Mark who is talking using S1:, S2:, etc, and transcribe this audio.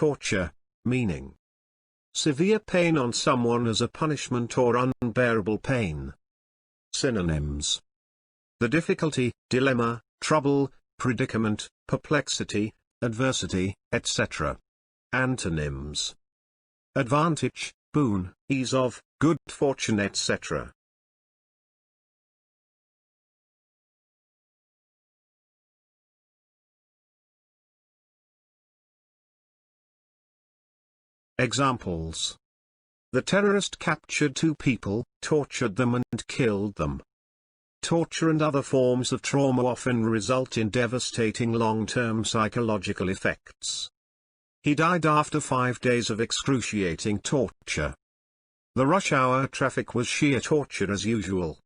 S1: Torture, meaning severe pain on someone as a punishment or unbearable pain. Synonyms: the difficulty, dilemma, trouble, predicament, perplexity, adversity, etc. Antonyms: advantage, boon, ease of, good fortune, etc. Examples: the terrorist captured 2 people, tortured them and killed them. Torture and other forms of trauma often result in devastating long-term psychological effects. He died after 5 days of excruciating torture. The rush hour traffic was sheer torture as usual.